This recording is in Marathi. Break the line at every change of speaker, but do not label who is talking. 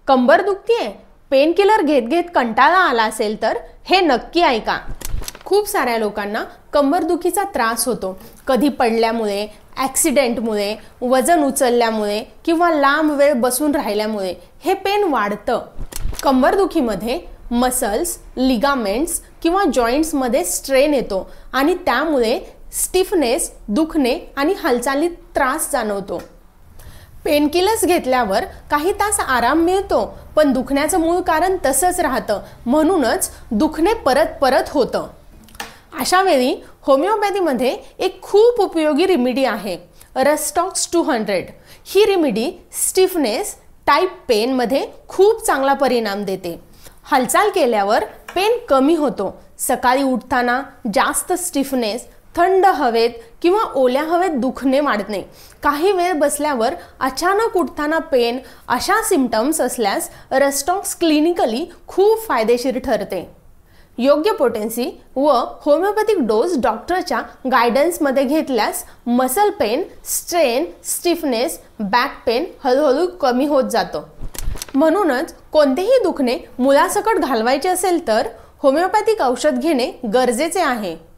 कंबर दुखतीये, पेन किलर घेत घेत कंटाळा आला असेल तर हे नक्की ऐका। खूप साऱ्या लोकांना कंबरदुखीचा त्रास होतो, कधी पडल्यामुळे, ॲक्सिडेंटमुळे, वजन उचलल्यामुळे किंवा लांब वेळ बसून राहिल्यामुळे हे पेन वाढतं। कंबरदुखीमध्ये मसल्स, लिगामेंट्स किंवा जॉइंट्समध्ये स्ट्रेन येतो आणि त्यामुळे स्टिफनेस, दुखणे आणि हालचालीत त्रास जाणवतो। पेनकिलर्स घेतल्यावर काही तास आराम मिळतो, पण दुखण्याचं मूळ कारण तसंच राहतं, म्हणूनच दुखणे परत परत होतं। अशा वेळी होमिओपॅथीमध्ये एक खूप उपयोगी रेमेडी आहे, रस्टॉक्स 200। ही रेमेडी स्टिफनेस, टाइप पेनमध्ये खूप चांगला परिणाम देते। हालचाल केल्यावर पेन कमी होतो। सकाळी उठताना जास्त स्टिफनेस, थंड हवेत किंवा ओल्या हवेत दुखणे वाढणे, काही वेळ बसल्यावर अचानक उठताना पेन, अशा सिम्पटम्स असल्यास रस्टॉक्स क्लिनिकली खूप फायदेशीर ठरते। योग्य पोटेन्सी व होमिओपॅथिक डोस डॉक्टरच्या गायडन्समध्ये घेतल्यास muscle pain, strain, stiffness, back pain हळूहळू कमी होत जातं। म्हणूनच कोणतेही दुखणे मुळासकट घालवायचे असेल तर होमिओपॅथिक औषध घेणे गरजेचे आहे।